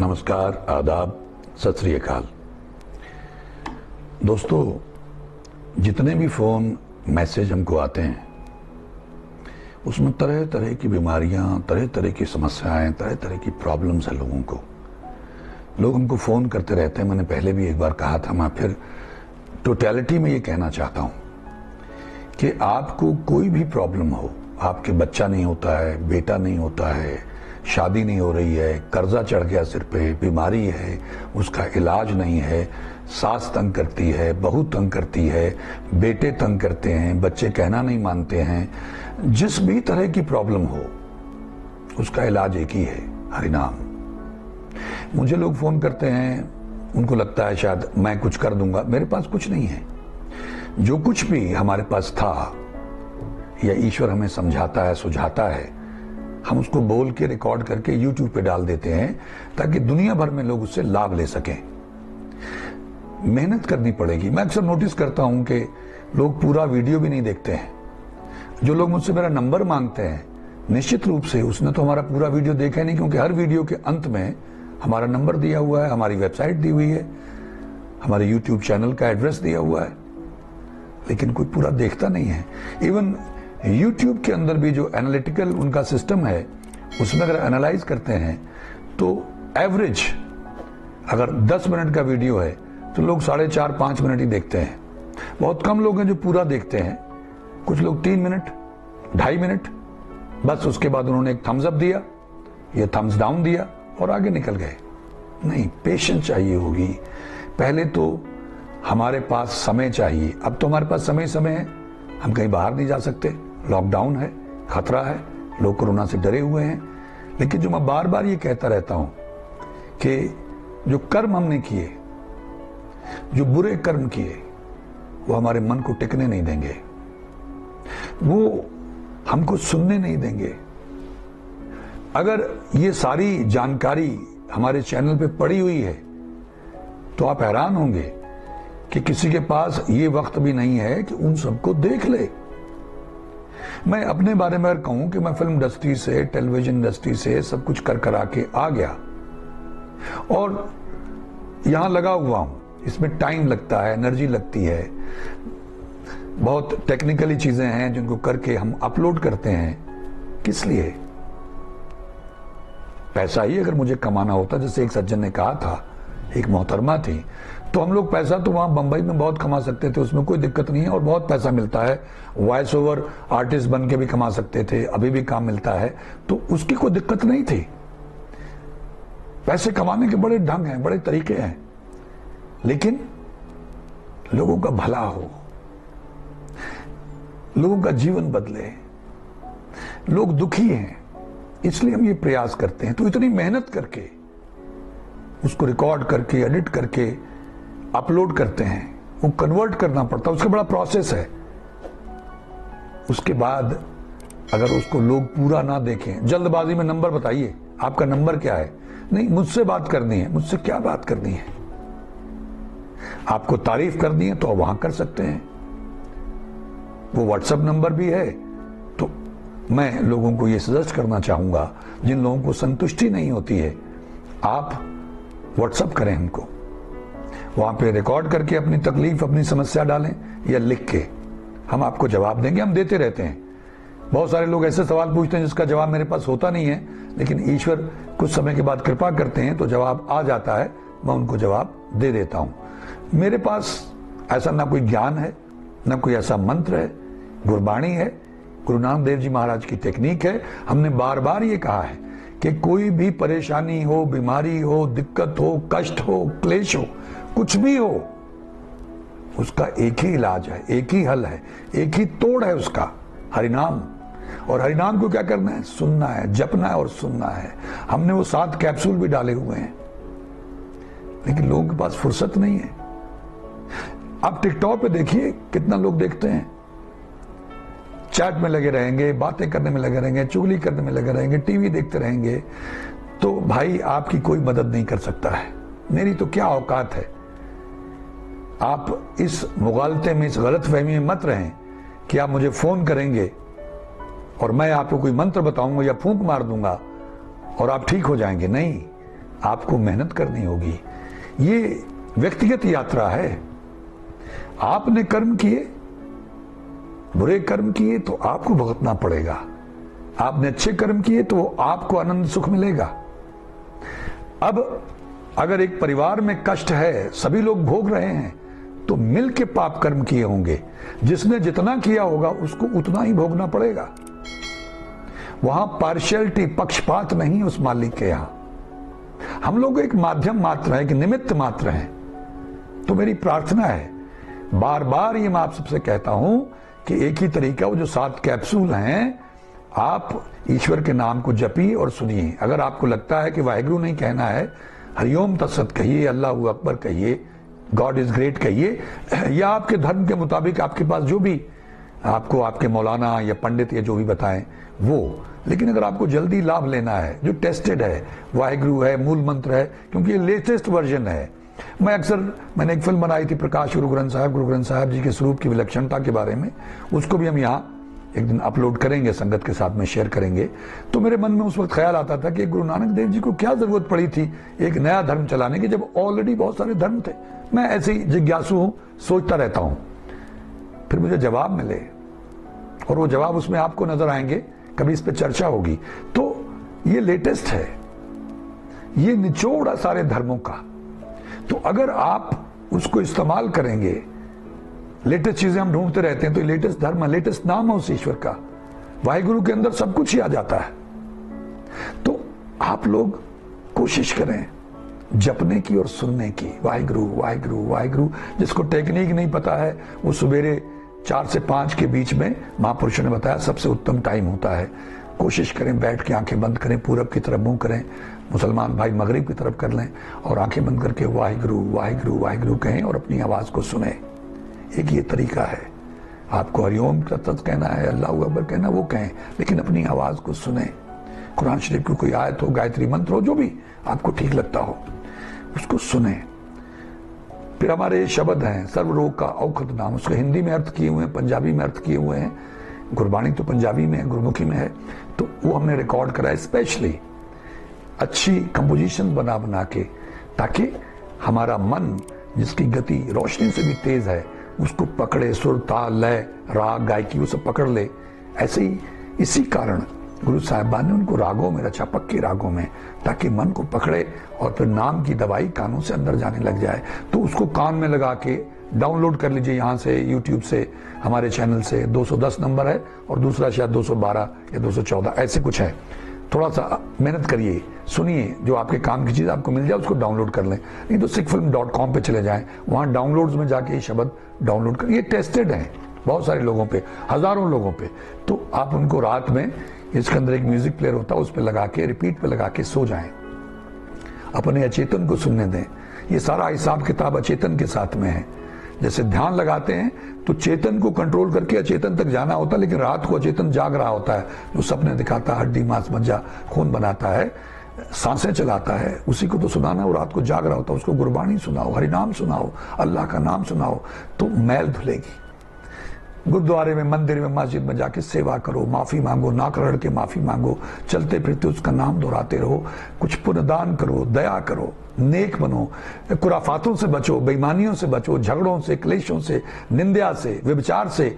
नमस्कार, आदाब, सत श्री अकाल। दोस्तों, जितने भी फ़ोन मैसेज हमको आते हैं उसमें तरह तरह की बीमारियां, तरह तरह की समस्याएं, तरह तरह की प्रॉब्लम्स हैं लोगों को। लोग हमको फ़ोन करते रहते हैं। मैंने पहले भी एक बार कहा था, मैं फिर टोटलिटी में ये कहना चाहता हूं कि आपको कोई भी प्रॉब्लम हो, आपके बच्चा नहीं होता है, बेटा नहीं होता है, शादी नहीं हो रही है, कर्जा चढ़ गया सिर पे, बीमारी है, उसका इलाज नहीं है, सास तंग करती है, बहू तंग करती है, बेटे तंग करते हैं, बच्चे कहना नहीं मानते हैं, जिस भी तरह की प्रॉब्लम हो उसका इलाज एक ही है, हरिनाम। मुझे लोग फोन करते हैं, उनको लगता है शायद मैं कुछ कर दूंगा। मेरे पास कुछ नहीं है। जो कुछ भी हमारे पास था या ईश्वर हमें समझाता है, सुझाता है, हम उसको बोल के रिकॉर्ड करके YouTube पे डाल देते हैं ताकि दुनिया भर में लोग उससे लाभ ले सकें। मेहनत करनी पड़ेगी। मैं अक्सर नोटिस करता हूं कि लोग पूरा वीडियो भी नहीं देखते हैं। जो लोग मुझसे मेरा नंबर मांगते हैं, निश्चित रूप से उसने तो हमारा पूरा वीडियो देखा नहीं, क्योंकि हर वीडियो के अंत में हमारा नंबर दिया हुआ है, हमारी वेबसाइट दी हुई है, हमारे YouTube चैनल का एड्रेस दिया हुआ है, लेकिन कोई पूरा देखता नहीं है। इवन YouTube के अंदर भी जो एनालिटिकल उनका सिस्टम है, उसमें अगर एनालाइज करते हैं तो एवरेज अगर 10 मिनट का वीडियो है तो लोग 4.5-5 मिनट ही देखते हैं। बहुत कम लोग हैं जो पूरा देखते हैं। कुछ लोग 3 मिनट, 2.5 मिनट, बस उसके बाद उन्होंने एक थम्स अप दिया या थम्स डाउन दिया और आगे निकल गए। नहीं, पेशेंस चाहिए होगी। पहले तो हमारे पास समय चाहिए। अब तो हमारे पास समय है, हम कहीं बाहर नहीं जा सकते, लॉकडाउन है, खतरा है, लोग कोरोना से डरे हुए हैं। लेकिन जो मैं बार बार ये कहता रहता हूं कि जो कर्म हमने किए, जो बुरे कर्म किए, वो हमारे मन को टिकने नहीं देंगे, वो हमको सुनने नहीं देंगे। अगर ये सारी जानकारी हमारे चैनल पे पड़ी हुई है तो आप हैरान होंगे कि किसी के पास ये वक्त भी नहीं है कि उन सबको देख ले। मैं अपने बारे में अगर कहूं कि मैं फिल्म इंडस्ट्री से, टेलीविजन इंडस्ट्री से सब कुछ कर करा के आ गया और यहां लगा हुआ हूं। इसमें टाइम लगता है, एनर्जी लगती है, बहुत टेक्निकली चीजें हैं जिनको करके हम अपलोड करते हैं। किस लिए? पैसा ही अगर मुझे कमाना होता, जैसे एक सज्जन ने कहा था, एक मोहतरमा थी, तो हम लोग पैसा तो वहां बंबई में बहुत कमा सकते थे, उसमें कोई दिक्कत नहीं है और बहुत पैसा मिलता है। वॉइस ओवर आर्टिस्ट बन के भी कमा सकते थे, अभी भी काम मिलता है, तो उसकी कोई दिक्कत नहीं थी। पैसे कमाने के बड़े ढंग हैं, बड़े तरीके हैं, लेकिन लोगों का भला हो, लोगों का जीवन बदले। लोग दुखी हैं, इसलिए हम ये प्रयास करते हैं। तो इतनी मेहनत करके उसको रिकॉर्ड करके, एडिट करके अपलोड करते हैं, वो कन्वर्ट करना पड़ता है, उसका बड़ा प्रोसेस है। उसके बाद अगर उसको लोग पूरा ना देखें, जल्दबाजी में नंबर बताइए, आपका नंबर क्या है? नहीं, मुझसे बात करनी है। मुझसे क्या बात करनी है? आपको तारीफ करनी है तो आप वहां कर सकते हैं, वो व्हाट्सएप नंबर भी है। तो मैं लोगों को यह सजेस्ट करना चाहूंगा, जिन लोगों को संतुष्टि नहीं होती है, आप व्हाट्सएप करें हमको, वहां पे रिकॉर्ड करके अपनी तकलीफ, अपनी समस्या डालें या लिख के, हम आपको जवाब देंगे। हम देते रहते हैं। बहुत सारे लोग ऐसे सवाल पूछते हैं जिसका जवाब मेरे पास होता नहीं है, लेकिन ईश्वर कुछ समय के बाद कृपा करते हैं तो जवाब आ जाता है, मैं उनको जवाब दे देता हूं। मेरे पास ऐसा ना कोई ज्ञान है, ना कोई ऐसा मंत्र है, गुरबाणी है, गुरु नानक देव जी महाराज की टेक्निक है। हमने बार बार ये कहा है कि कोई भी परेशानी हो, बीमारी हो, दिक्कत हो, कष्ट हो, क्लेश हो, कुछ भी हो, उसका एक ही इलाज है, एक ही हल है, एक ही तोड़ है उसका, हरिनाम। और हरिनाम को क्या करना है? सुनना है, जपना है और सुनना है। हमने वो 7 कैप्सूल भी डाले हुए हैं, लेकिन लोगों के पास फुर्सत नहीं है। आप टिकटॉक पे देखिए कितना लोग देखते हैं, चैट में लगे रहेंगे, बातें करने में लगे रहेंगे, चुगली करने में लगे रहेंगे, टीवी देखते रहेंगे। तो भाई, आपकी कोई मदद नहीं कर सकता है। मेरी तो क्या औकात है। आप इस मुगालते में, इस गलतफहमी में मत रहें कि आप मुझे फोन करेंगे और मैं आपको कोई मंत्र बताऊंगा या फूंक मार दूंगा और आप ठीक हो जाएंगे। नहीं, आपको मेहनत करनी होगी। ये व्यक्तिगत यात्रा है। आपने कर्म किए, बुरे कर्म किए तो आपको भुगतना पड़ेगा। आपने अच्छे कर्म किए तो आपको आनंद सुख मिलेगा। अब अगर एक परिवार में कष्ट है, सभी लोग भोग रहे हैं, तो मिल के पाप कर्म किए होंगे। जिसने जितना किया होगा उसको उतना ही भोगना पड़ेगा। वहां पार्शियलिटी, पक्षपात नहीं उस मालिक के यहां। हम लोग एक माध्यम मात्र है, कि निमित्त मात्र हैं। तो मेरी प्रार्थना है, बार बार ये मैं आप सबसे कहता हूं कि एक ही तरीका, वो जो 7 कैप्सूल हैं, आप ईश्वर के नाम को जपिए और सुनिए। अगर आपको लगता है कि वाहिगुरु नहीं कहना है, हरिओम तत्सत कहिए, अल्लाह अकबर कहिए, गॉड इज ग्रेट कहिए, या आपके धर्म के मुताबिक आपके पास जो भी आपको आपके मौलाना या पंडित या जो भी बताएं वो। लेकिन अगर आपको जल्दी लाभ लेना है, जो टेस्टेड है, वाहिगुरु है, मूल मंत्र है, क्योंकि ये लेटेस्ट वर्जन है। मैंने एक फिल्म बनाई थी प्रकाश गुरु ग्रंथ साहब जी के स्वरूप की विलक्षणता के बारे में। उसको भी हम यहाँ एक दिन अपलोड करेंगे, संगत के साथ में शेयर करेंगे। तो मेरे मन में उस वक्त ख्याल आता था कि गुरु नानक देव जी को क्या जरूरत पड़ी थी एक नया धर्म चलाने की, जब ऑलरेडी बहुत सारे धर्म थे। मैं ऐसे ही जिज्ञासु हूं, सोचता रहता हूं, फिर मुझे जवाब मिले, और वो जवाब उसमें आपको नजर आएंगे, कभी इस पे चर्चा होगी। तो ये लेटेस्ट है, ये निचोड़ है सारे धर्मों का। तो अगर आप उसको इस्तेमाल करेंगे, लेटेस्ट चीजें हम ढूंढते रहते हैं, तो लेटेस्ट धर्म, लेटेस्ट नाम है उस ईश्वर का। वाहिगुरु के अंदर सब कुछ ही आ जाता है। तो आप लोग कोशिश करें जपने की और सुनने की, वाहिगुरु वाहिगुरु वाहिगुरु। जिसको टेक्निक नहीं पता है, वो सवेरे 4 से 5 के बीच में महापुरुषों ने बताया सबसे उत्तम टाइम होता है। कोशिश करें, बैठ के आंखें बंद करें, पूरब की तरफ मुंह करें, मुसलमान भाई मगरिब की तरफ कर लें, और आंखें बंद करके वाहिगुरु वाहिगुरु वाहिगुरु कहें और अपनी आवाज को सुने। एक ये तरीका है। आपको हरिओम तत्सत कहना है, अल्लाह अकबर कहना, वो कहें, लेकिन अपनी आवाज को सुने। कुरान शरीफ की कोई आयत हो, गायत्री मंत्र हो, जो भी आपको ठीक लगता हो, उसको सुने। फिर हमारे शब्द हैं, सर्व रोग का औखद नाम, उसको हिंदी में अर्थ किए हुए हैं, पंजाबी में अर्थ किए हुए हैं। गुरबाणी तो पंजाबी में है, गुरमुखी में है, तो वो हमने रिकॉर्ड करा है स्पेशली, अच्छी कंपोजिशन बना बना के, ताकि हमारा मन जिसकी गति रोशनी से भी तेज है उसको पकड़े, सुर ताल लय राग गायकी वो सब पकड़ ले। ऐसे ही इसी कारण गुरु साहिबान ने उनको रागों में रचा, पक्के रागों में, ताकि मन को पकड़े और फिर नाम की दवाई कानों से अंदर जाने लग जाए। तो उसको कान में लगा के डाउनलोड कर लीजिए, यहाँ से यूट्यूब से, हमारे चैनल से। 210 नंबर है और दूसरा शायद 212 या 214 ऐसे कुछ है। थोड़ा सा मेहनत करिए, सुनिए, जो आपके काम की चीज आपको मिल जाए उसको डाउनलोड कर लें। नहीं तो sikhfilm.com पे चले जाएं, वहां डाउनलोड्स में जाके ये शब्द डाउनलोड कर। ये टेस्टेड है बहुत सारे लोगों पे, हजारों लोगों पे। तो आप उनको रात में, इसके अंदर एक म्यूजिक प्लेयर होता है, उस पर लगा के, रिपीट पे लगा के सो जाएं, अपने अचेतन को सुनने दें। ये सारा हिसाब किताब अचेतन के साथ में है। जैसे ध्यान लगाते हैं तो चेतन को कंट्रोल करके अचेतन तक जाना होता है, लेकिन रात को अचेतन जाग रहा होता है, जो सपने दिखाता है, हड्डी मांस मज्जा खून बनाता है, सांसें चलाता है, उसी को तो सुनाना। वो रात को जाग रहा होता है, उसको गुरबाणी सुनाओ, हरिनाम सुनाओ, अल्लाह का नाम सुनाओ, तो मैल धुलेगी। गुरुद्वारे में, मंदिर में, मस्जिद में जाके सेवा करो, माफी मांगो, नाक रगड़ के माफी मांगो, चलते फिरते उसका नाम दोहराते रहो, कुछ पुण्यदान करो, दया करो, नेक बनो, खुराफातों से बचो, बेईमानियों से बचो, झगड़ों से, क्लेशों से, निंदा से, व्यभिचार से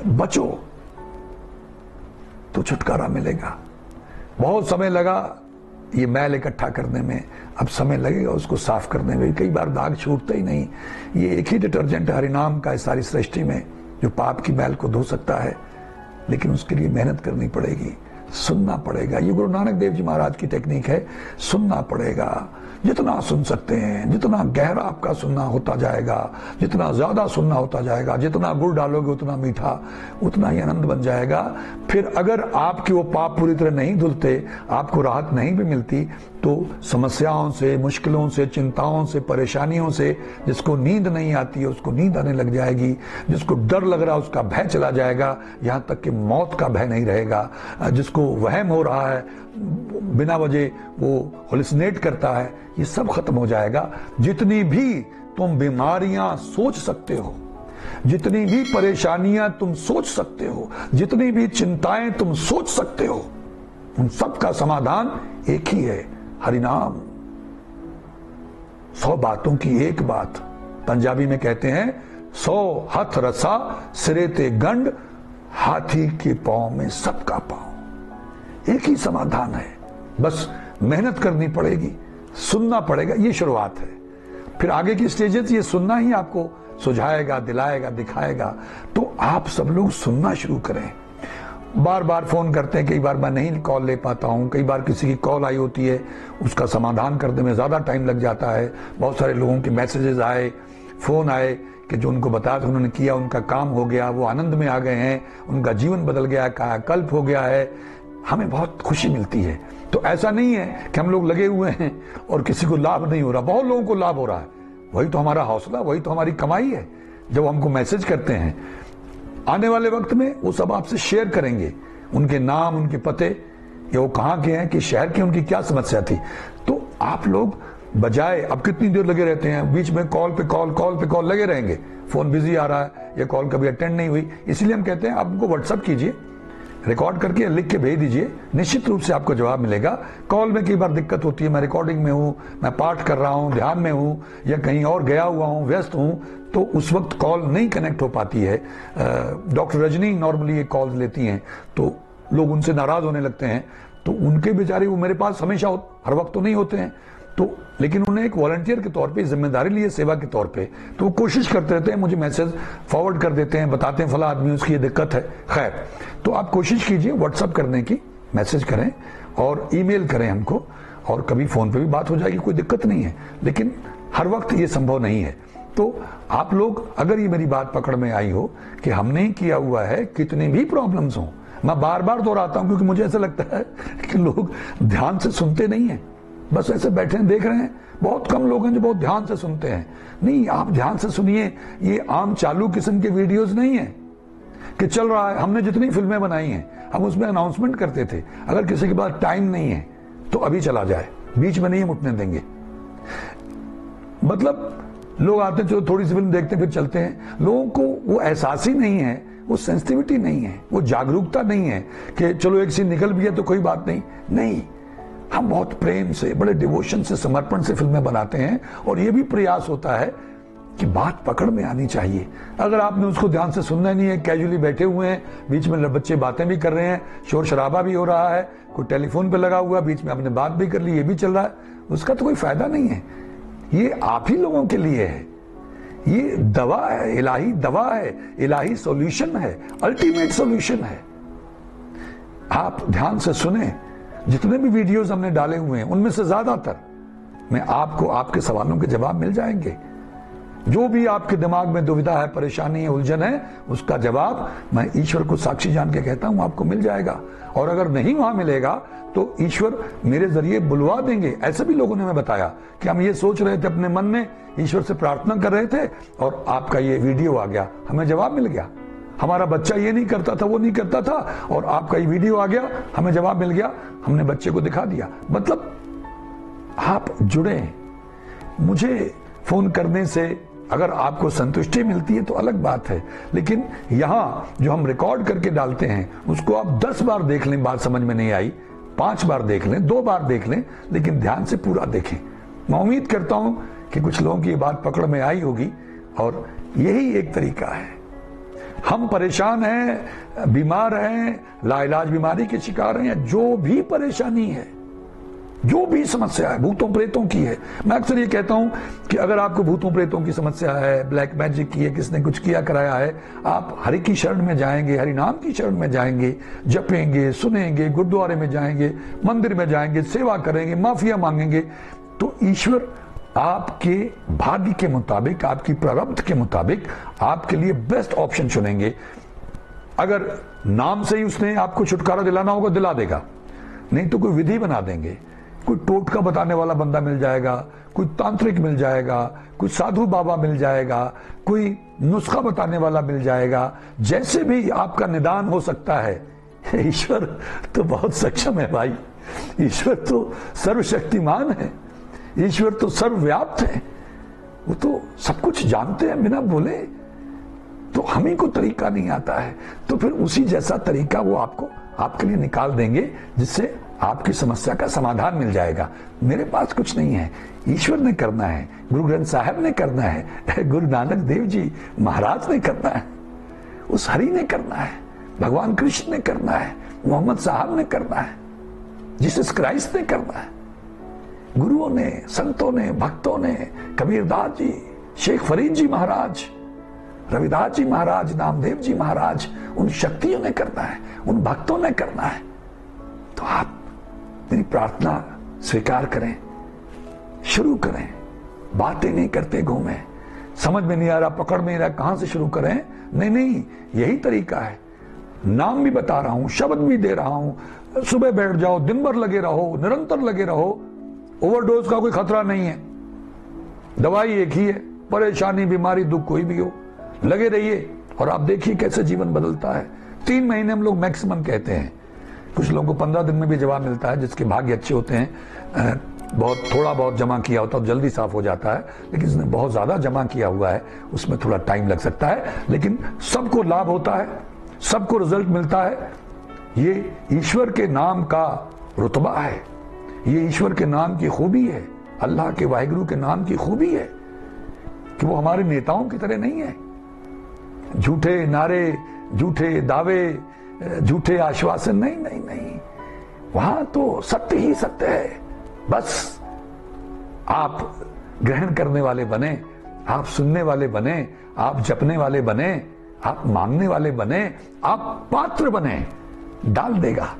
बचो, तो छुटकारा मिलेगा। बहुत समय लगा ये मैल इकट्ठा करने में, अब समय लगेगा उसको साफ करने में। कई बार दाग छूटते ही नहीं। ये एक ही डिटर्जेंट हरिनाम का इस सारी सृष्टि में जो पाप की मैल को धो सकता है, लेकिन उसके लिए मेहनत करनी पड़ेगी, सुनना पड़ेगा। ये गुरु नानक देव जी महाराज की टेक्निक है, सुनना पड़ेगा। जितना सुन सकते हैं, जितना गहरा आपका सुनना होता जाएगा, जितना ज्यादा सुनना होता जाएगा, जितना गुड़ डालोगे उतना मीठा, उतना ही आनंद बन जाएगा। फिर अगर आपके वो पाप पूरी तरह नहीं धुलते, आपको राहत नहीं भी मिलती, तो समस्याओं से, मुश्किलों से, चिंताओं से, परेशानियों से, जिसको नींद नहीं आती है उसको नींद आने लग जाएगी, जिसको डर लग रहा है उसका भय चला जाएगा, यहाँ तक कि मौत का भय नहीं रहेगा, जिसको वहम हो रहा है, बिना वजह वो होलिसिनेट करता है, ये सब खत्म हो जाएगा। जितनी भी तुम बीमारियां सोच सकते हो, जितनी भी परेशानियां तुम सोच सकते हो, जितनी भी चिंताएं तुम सोच सकते हो, उन सब का समाधान एक ही है, हरिनाम। 100 बातों की एक बात। पंजाबी में कहते हैं 100 हथ रसा सिरे ते गंड, हाथी के पांव में सबका पांव। एक ही समाधान है, बस मेहनत करनी पड़ेगी, सुनना पड़ेगा। ये शुरुआत है, फिर आगे की स्टेजेस ये सुनना ही आपको सुझाएगा, दिलाएगा, दिखाएगा। तो आप सब लोग सुनना शुरू करें। बार बार फोन करते हैं, कई बार मैं नहीं कॉल ले पाता हूं, कई बार किसी की कॉल आई होती है, उसका समाधान करने में ज्यादा टाइम लग जाता है। बहुत सारे लोगों के मैसेजेस आए, फोन आए कि जो उनको बताया था उन्होंने किया, उनका काम हो गया, वो आनंद में आ गए हैं, उनका जीवन बदल गया, कायाकल्प हो गया है। हमें बहुत खुशी मिलती है। तो ऐसा नहीं है कि हम लोग लगे हुए हैं और किसी को लाभ नहीं हो रहा, बहुत लोगों को लाभ हो रहा है। वही तो हमारा हौसला, वही तो हमारी कमाई है। जब हमको मैसेज करते हैं, आने वाले वक्त में वो सब आपसे शेयर करेंगे, उनके नाम, उनके पते, या वो कहाँ के हैं, कि शहर की उनकी क्या समस्या थी। तो आप लोग बजाय, अब कितनी देर लगे रहते हैं, बीच में कॉल पे कॉल लगे रहेंगे, फोन बिजी आ रहा है, ये कॉल कभी अटेंड नहीं हुई। इसलिए हम कहते हैं आप उनको व्हाट्सअप कीजिए, रिकॉर्ड करके लिख के भेज दीजिए, निश्चित रूप से आपको जवाब मिलेगा। कॉल में कई बार दिक्कत होती है, मैं रिकॉर्डिंग में हूं, मैं पाठ कर रहा हूं, ध्यान में हूं, या कहीं और गया हुआ हूं, व्यस्त हूं, तो उस वक्त कॉल नहीं कनेक्ट हो पाती है। डॉक्टर रजनी नॉर्मली ये कॉल लेती हैं, तो लोग उनसे नाराज होने लगते हैं। तो उनके बेचारे, वो मेरे पास हमेशा हर वक्त तो नहीं होते हैं, तो लेकिन उन्हें एक वॉलंटियर के तौर पे जिम्मेदारी ली है, सेवा के तौर पे, तो वो कोशिश करते रहते हैं, मुझे मैसेज फॉरवर्ड कर देते हैं, बताते हैं फला आदमी उसकी ये दिक्कत है। खैर, तो आप कोशिश कीजिए व्हाट्सअप करने की, मैसेज करें और ईमेल करें हमको, और कभी फोन पे भी बात हो जाएगी, कोई दिक्कत नहीं है। लेकिन हर वक्त ये संभव नहीं है। तो आप लोग, अगर ये मेरी बात पकड़ में आई हो कि हमने किया हुआ है, कितनी भी प्रॉब्लम्स हो, मैं बार बार दोहराता हूं क्योंकि मुझे ऐसा लगता है कि लोग ध्यान से सुनते नहीं है, बस ऐसे बैठे हैं, देख रहे हैं। बहुत कम लोग हैं जो बहुत ध्यान से सुनते हैं। नहीं, आप ध्यान से सुनिए। ये आम चालू किस्म के वीडियोस नहीं है कि चल रहा है। हमने जितनी फिल्में बनाई हैं, हम उसमें अनाउंसमेंट करते थे, अगर किसी के पास टाइम नहीं है तो अभी चला जाए, बीच में नहीं हम उठने देंगे। मतलब लोग आते हैं, चलो थोड़ी सी फिल्म देखते हैं, फिर चलते हैं। लोगों को वो एहसास ही नहीं है, वो सेंसिटिविटी नहीं है, वो जागरूकता नहीं है कि चलो एक सीन निकल भी है तो कोई बात नहीं। नहीं, हम बहुत प्रेम से, बड़े डिवोशन से, समर्पण से फिल्में बनाते हैं, और ये भी प्रयास होता है कि बात पकड़ में आनी चाहिए। अगर आपने उसको ध्यान से सुनना नहीं है, कैजुअली बैठे हुए हैं, बीच में बच्चे बातें भी कर रहे हैं, शोर शराबा भी हो रहा है, कोई टेलीफोन पे लगा हुआ, बीच में आपने बात भी कर ली, ये भी चल रहा है, उसका तो कोई फायदा नहीं है। ये आप ही लोगों के लिए है, ये दवा है, इलाही दवा है, इलाही सॉल्यूशन है, अल्टीमेट सॉल्यूशन है। आप ध्यान से सुने। जितने भी वीडियोस हमने डाले हुए हैं, उनमें से ज्यादातर में आपको आपके सवालों के जवाब मिल जाएंगे। जो भी आपके दिमाग में दुविधा है, परेशानी है, उलझन है, उसका जवाब मैं ईश्वर को साक्षी जान के कहता हूं आपको मिल जाएगा। और अगर नहीं वहां मिलेगा तो ईश्वर मेरे जरिए बुलवा देंगे। ऐसे भी लोगों ने हमें बताया कि हम ये सोच रहे थे अपने मन में, ईश्वर से प्रार्थना कर रहे थे, और आपका ये वीडियो आ गया, हमें जवाब मिल गया। हमारा बच्चा ये नहीं करता था, वो नहीं करता था, और आपका ये वीडियो आ गया, हमें जवाब मिल गया, हमने बच्चे को दिखा दिया। मतलब आप जुड़े। मुझे फोन करने से अगर आपको संतुष्टि मिलती है तो अलग बात है, लेकिन यहां जो हम रिकॉर्ड करके डालते हैं उसको आप 10 बार देख लें, बात समझ में नहीं आई, 5 बार देख लें, 2 बार देख लें, लेकिन ध्यान से पूरा देखें। मैं उम्मीद करता हूं कि कुछ लोगों की ये बात पकड़ में आई होगी, और यही एक तरीका है। हम परेशान हैं, बीमार हैं, लाइलाज बीमारी के शिकार हैं, या जो भी परेशानी है, जो भी समस्या है, भूतों प्रेतों की है। मैं अक्सर ये कहता हूं कि अगर आपको भूतों प्रेतों की समस्या है, ब्लैक मैजिक की है, किसने कुछ किया कराया है, आप हरि की शरण में जाएंगे, हरि नाम की शरण में जाएंगे, जपेंगे, सुनेंगे, गुरुद्वारे में जाएंगे, मंदिर में जाएंगे, सेवा करेंगे, माफिया मांगेंगे, तो ईश्वर आपके भाग्य के मुताबिक, आपकी प्रारब्ध के मुताबिक आपके लिए बेस्ट ऑप्शन चुनेंगे। अगर नाम से ही उसने आपको छुटकारा दिलाना होगा, दिला देगा, नहीं तो कोई विधि बना देंगे, कोई टोटका बताने वाला बंदा मिल जाएगा, कोई तांत्रिक मिल जाएगा, कोई साधु बाबा मिल जाएगा, कोई नुस्खा बताने वाला मिल जाएगा। जैसे भी आपका निदान हो सकता है, ईश्वर तो बहुत सक्षम है भाई। ईश्वर तो सर्वशक्तिमान है, ईश्वर तो सर्वव्याप्त है, वो तो सब कुछ जानते हैं बिना बोले। तो हमें को तरीका नहीं आता है, तो फिर उसी जैसा तरीका वो आपको, आपके लिए निकाल देंगे, जिससे आपकी समस्या का समाधान मिल जाएगा। मेरे पास कुछ नहीं है, ईश्वर ने करना है, गुरु ग्रंथ साहब ने करना है, गुरु नानक देव जी महाराज ने करना है, उस हरि ने करना है, भगवान कृष्ण ने करना है, मोहम्मद साहब ने करना है, जीसस क्राइस्ट ने करना है। गुरुओं ने, संतों ने, भक्तों ने, कबीरदास जी, शेख फरीद जी महाराज, रविदास जी महाराज, नामदेव जी महाराज, उन शक्तियों ने करना है, उन भक्तों ने करना है। तो आप मेरी प्रार्थना स्वीकार करें, शुरू करें। बातें नहीं करते घूमें, समझ में नहीं आ रहा, पकड़ में नहीं रहा, कहां से शुरू करें? नहीं, यही तरीका है। नाम भी बता रहा हूं, शब्द भी दे रहा हूं, सुबह बैठ जाओ, दिन भर लगे रहो, निरंतर लगे रहो। ओवरडोज का कोई खतरा नहीं है, दवाई एक ही है, परेशानी, बीमारी, दुख कोई भी हो, लगे रहिए और आप देखिए कैसे जीवन बदलता है। 3 महीने हम लोग मैक्सिमम कहते हैं, कुछ लोगों को 15 दिन में भी जवाब मिलता है, जिसके भाग्य अच्छे होते हैं। बहुत थोड़ा बहुत जमा किया होता है तो जल्दी साफ हो जाता है, लेकिन जिसने बहुत ज्यादा जमा किया हुआ है उसमें थोड़ा टाइम लग सकता है, लेकिन सबको लाभ होता है, सबको रिजल्ट मिलता है। ये ईश्वर के नाम का रुतबा है, ये ईश्वर के नाम की खूबी है, अल्लाह के वाहिगुरु के नाम की खूबी है कि वो हमारे नेताओं की तरह नहीं है। झूठे नारे, झूठे दावे, झूठे आश्वासन, नहीं, वहां तो सत्य ही सत्य है। बस आप ग्रहण करने वाले बने, आप सुनने वाले बने, आप जपने वाले बने, आप मांगने वाले बने, आप पात्र बने, डाल देगा।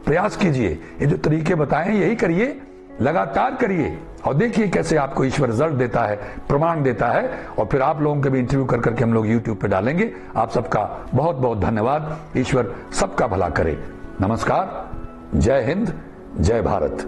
प्रयास कीजिए, ये जो तरीके बताए हैं यही करिए, लगातार करिए और देखिए कैसे आपको ईश्वर रिजल्ट देता है, प्रमाण देता है। और फिर आप लोगों के भी इंटरव्यू कर करके हम लोग YouTube पे डालेंगे। आप सबका बहुत बहुत धन्यवाद। ईश्वर सबका भला करे। नमस्कार, जय हिंद, जय भारत।